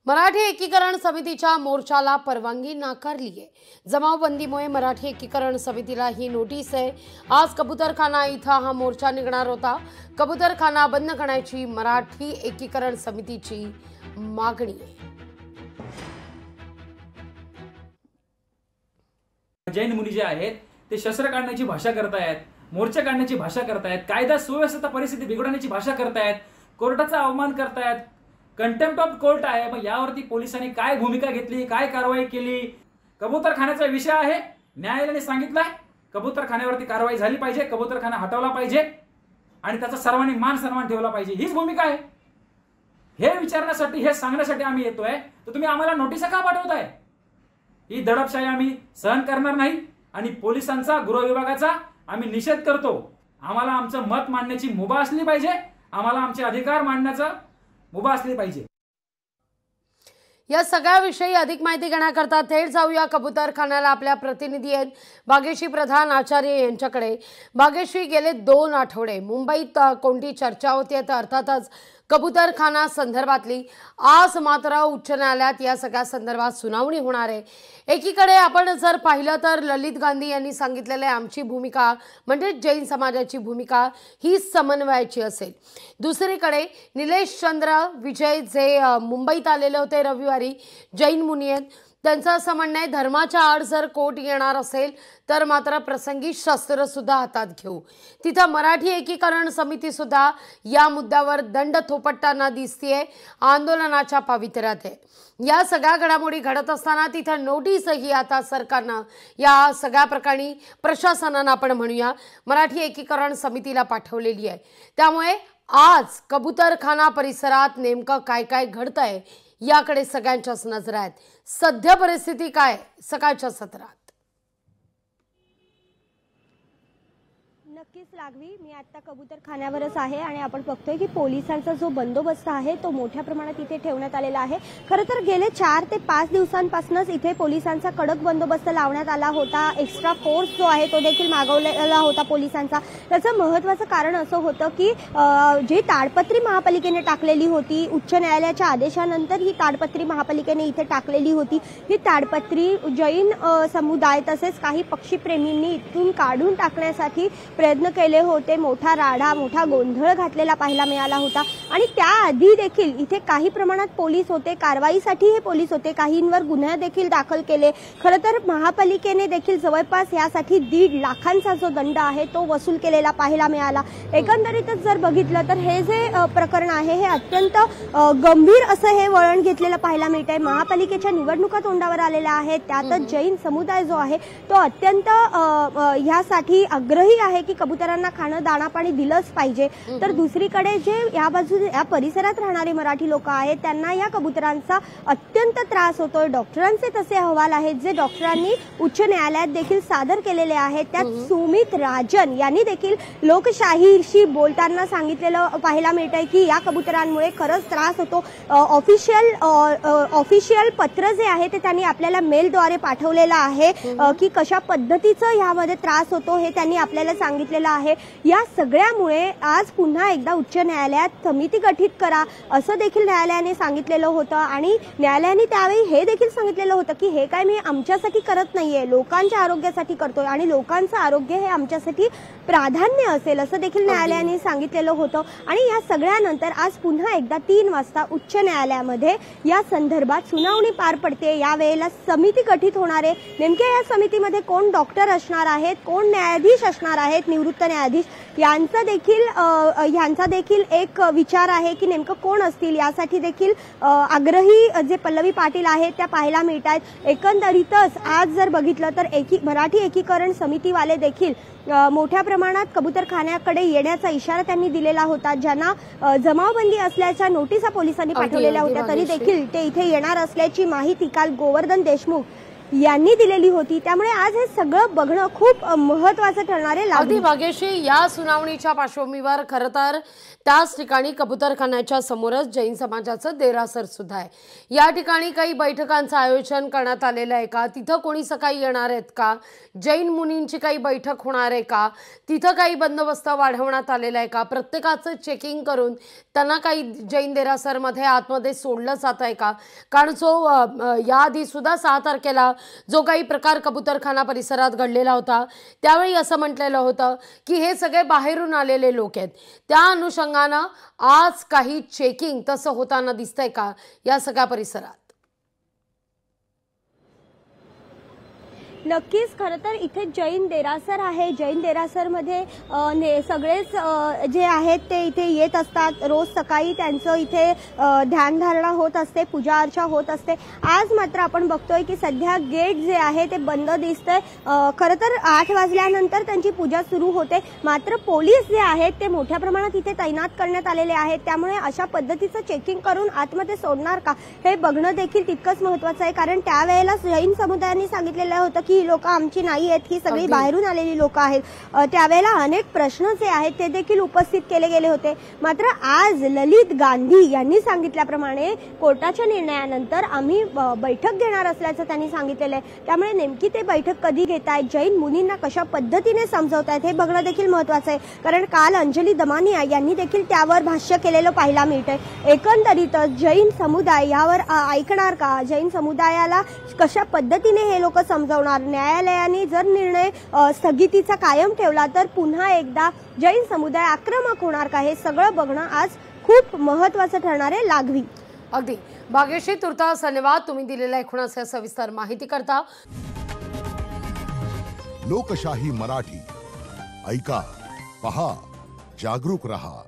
मराठी एकीकरण समितीच्या मोर्चाला परवानगी नाकारली आहे। जमावबंदीमुळे मराठी एकीकरण समितीला ही नोटीस आहे। आज कबूतरखाना इथं हा मोर्चा निघणार होता। कबूतरखाना बंद करण्याची मराठी एकीकरण समितीची मागणी आहे। जैन मुनी जे आहेत ते शस्त्र काढण्याची भाषा करतायत, मोर्चा काढण्याची भाषा करतायत, कायदा सुव्यवस्था परिस्थिती बिघडवण्याची भाषा करतायत, कोर्टाचा अवमान करतायत, कंटेम्प्ट ऑफ कोर्ट आहे। मग यावरती पोलिसांनी काय भूमिका घेतली, काय कारवाई केली? कबूतरखान्याचा विषय आहे, न्यायालयाने सांगितलंय कबूतरखान्यावरती कारवाई झाली पाहिजे, कबूतरखाना हटवला पाहिजे आणि त्याचा सर्वांनी मान सन्मान ठेवला पाहिजे, हीच भूमिका आहे। हे विचारण्यासाठी, हे सांगण्यासाठी आम्ही येतोय, तर तुम्ही आम्हाला नोटीसा का पाठवताय? ही दडपशाही आम्ही सहन करणार नाही आणि पोलिसांचा, गृह विभागाचा आम्ही निषेध करतो। आम्हाला आमचं मत मांडण्याची मुभा असली पाहिजे, आम्हाला आमचे अधिकार मांडण्याचा मुभा असली पाहिजे। या सगळ्याविषयी अधिक माहिती घेण्याकरता थेट जाऊया कबूतरखान्याला। आपल्या प्रतिनिधी आहेत भाग्यश्री प्रधान आचार्य यांच्याकडे। भाग्यश्री, गेले 2 आठवडे मुंबईत कोणती चर्चा होती तर अर्थातच कबूतरखाना संदर्भातली। आज मात्र उच्च न्यायालयात या सगळ्या संदर्भात सुनावणी होणार आहे। एकीकडे आपण जर पाहिलं तर ललित गांधी यांनी सांगितलेलं आहे आमची भूमिका म्हणजे जैन समाजाची भूमिका ही समन्वयाची असेल। दुसरीकडे निलेश चंद्र विजय जे मुंबईत आलेले होते रविवारी, जैन मुनी आहेत, त्यांचं असं म्हणणं आहे धर्माच्या आड जर कोर्ट येणार असेल तर मात्र प्रसंगी शस्त्र सुद्धा हातात घेऊ। तिथं मराठी एकीकरण समिती सुद्धा या मुद्द्यावर दंड थोपटताना दिसतेय, आंदोलनाच्या पवित्र्यात आहे। या सगळ्या घडामोडी घडत असताना तिथं नोटीसही आता सरकारनं या सगळ्या प्रकरणी प्रशासनानं आपण म्हणूया मराठी एकीकरण समितीला पाठवलेली आहे। त्यामुळे आज कबूतरखाना परिसरात नेमकं काय काय घडतंय याकडे सगळ्यांच्याच नजर आहेत। सध्या परिस्थिती काय सकाळच्या सत्रात? नक्कीच लागवी, मी आता कबूतरखान्यावरच आहे आणि आपण बघतोय की पोलिसांचा जो बंदोबस्त आहे तो मोठ्या प्रमाणात इथे ठेवण्यात आलेला आहे। खरं तर गेले 4 ते 5 दिवसांपासूनच इथे पोलिसांचा कडक बंदोबस्त लावण्यात आला होता। एक्स्ट्रा फोर्स जो आहे तो देखील मागवलेला होता पोलिसांचा। त्याचं महत्त्वाचं कारण असं होतं की जी ताडपत्री महापालिकेने टाकलेली होती, उच्च न्यायालयाच्या आदेशानंतर ही ताडपत्री महापालिकेने इथे टाकलेली होती, ही ताडपत्री जैन समुदाय तसेच काही पक्षीप्रेमींनी इथून काढून टाकण्यासाठी प्रयत्न केले होते। मोठा राडा, मोठा गोंधळ घातलेला पाहायला मिळाला होता आणि त्याआधी देखील इथे काही प्रमाणात पोलीस होते, कारवाईसाठी हे पोलीस होते, काहींवर गुन्हे देखील दाखल केले। खरं तर महापालिकेने देखील जवळपास यासाठी 1.5 लाखांचा जो दंड आहे तो वसूल केलेला पाहायला मिळाला। एकंदरीतच जर बघितलं तर हे जे प्रकरण आहे हे अत्यंत गंभीर असं हे वळण घेतलेलं पाहायला मिळतंय। महापालिकेच्या निवडणुका तोंडावर आलेल्या आहेत, त्यातच जैन समुदाय जो आहे तो अत्यंत ह्यासाठी आग्रही आहे की कबुतरांना खाणं दाणा पाणी दिलंच पाहिजे। तर दुसरीकडे जे या बाजूने या परिसरात राहणारे मराठी लोक आहेत त्यांना या कबुतरांचा अत्यंत त्रास होतोय। डॉक्टरांचे तसे अहवाल आहेत जे डॉक्टरांनी उच्च न्यायालयात देखील सादर केलेले आहेत। त्यात सुमित राजन यांनी देखील लोकशाहीशी बोलताना सांगितलेलं पाहायला मिळतंय की या कबुतरांमुळे खरंच त्रास होतो। ऑफिशियल पत्र जे आहे ते त्यांनी आपल्याला मेलद्वारे पाठवलेलं आहे की कशा पद्धतीचं यामध्ये त्रास होतो हे त्यांनी आपल्याला सांगितलेलं आहे। या सगळ्यामुळे आज पुन्हा एकदा उच्च न्यायालयात समिती गठीत करा असं देखील न्यायालयाने सांगितलेलं होतं आणि न्यायालयाने त्यावेळी हे देखील सांगितलेलं होतं की हे काय मी आमच्यासाठी करत नाहीये, लोकांच्या आरोग्यासाठी करतोय आणि लोकांचं आरोग्य हे आमच्यासाठी प्राधान्य असेल असं देखील न्यायालयाने सांगितलेलं होतं। आणि या सगळ्यानंतर आज पुन्हा एकदा 3 वाजता उच्च न्यायालयामध्ये या संदर्भात सुनावणी पार पडते। यावेळेला समिती गठीत होणार आहे। नेमके या समितीमध्ये कोण डॉक्टर असणार आहेत, कोण न्यायाधीश असणार आहेत, निवृत्त न्यायाधीश यांचा देखील एक विचार आहे की नेमकं कोण असतील, यासाठी देखील आग्रही जे पल्लवी पाटील आहेत त्या पाहायला मिळत आहेत। एकंदरीतच आज जर बघितलं तर मराठी एकीकरण समितीवाले देखील मोठ्या प्रमाणात कबूतरखान्याकडे येण्याचा इशारा त्यांनी दिलेला होता। ज्यांना जमावबंदी असल्याच्या नोटिसा पोलिसांनी पाठवलेल्या होत्या तरी देखील ते इथे येणार असल्याची माहिती काल गोवर्धन देशमुख यांनी दिलेली होती। त्यामुळे आज हे सगळं बघणं खूप महत्त्वाचं ठरणार आहे। अगदी भाग्यश्री, या सुनावणीच्या पार्श्वभूमीवर खरं तर त्याच ठिकाणी कबूतरखान्याच्या समोरच जैन समाजाचं देरासर सुद्धा आहे। या ठिकाणी काही बैठकांचं आयोजन करण्यात आलेलं आहे का? तिथं कोणी सकाळी येणार आहेत का? जैन मुनींची काही बैठक होणार आहे का? तिथं काही बंदोबस्त वाढवण्यात आलेला आहे का? प्रत्येकाचं चेकिंग करून त्यांना काही जैन देरासरमध्ये आतमध्ये सोडलं जात आहे का? कारण याआधी सुद्धा 6 तारखेला जो काही प्रकार कबूतरखाना परिसरात घडलेला होता त्यावेळी असं म्हटलेलं होतं की हे सगळे बाहेरून आलेले लोक आहेत। त्या अनुषंगानं आज काही चेकिंग तसं होताना दिसतंय का या सगळ्या परिसरात? नक्कीच, खरं तर इथे जैन देरासर आहे। जैन देरासरमध्ये सगळेच जे आहेत ते इथे येत असतात। रोज सकाळी त्यांचं इथे ध्यानधारणा होत असते, पूजा अर्चा होत असते। आज मात्र आपण बघतोय की सध्या गेट जे आहे ते बंद दिसतंय। खरं तर 8 वाजल्यानंतर त्यांची पूजा सुरू होते, मात्र पोलीस जे आहेत ते मोठ्या प्रमाणात इथे तैनात करण्यात आलेले आहेत। त्यामुळे अशा पद्धतीचं चेकिंग करून आतमध्ये सोडणार का हे बघणं देखील तितकंच महत्त्वाचं आहे। कारण त्यावेळेला जैन समुदायाने सांगितलेलं होतं की ही लोक आमची नाही आहेत, ही सगळी बाहेरून आलेली लोक आहेत। त्यावेळेला अनेक प्रश्न जे आहेत ते देखील उपस्थित केले गेले होते। मात्र आज ललित गांधी यांनी सांगितल्याप्रमाणे कोर्टाच्या निर्णयानंतर आम्ही बैठक घेणार असल्याचं त्यांनी सांगितलेलं आहे। त्यामुळे नेमकी ते बैठक कधी घेत आहेत, जैन मुनींना कशा पद्धतीने समजवतायत हे बघणं देखील महत्त्वाचं आहे। कारण काल अंजली दमानिया यांनी देखील त्यावर भाष्य केलेलं पाहायला मिळतंय। एकंदरीतच जैन समुदाय यावर ऐकणार का? जैन समुदायाला कशा पद्धतीने हे लोक समजवणार? न्यायालयाने जर निर्णय स्थगितीचा कायम ठेवला तर पुन्हा एकदा जैन समुदाय आक्रमक होणार का? हे सगळं बघणं आज खूप महत्त्वाचं ठरणार आहे। लागवी अगदी भाग्यश्री, तुर्तास धन्यवाद तुम्ही दिलेल्या एकूणच सविस्तर माहिती करता। लोकशाही मराठी ऐका, पहा, जागरूक रहा।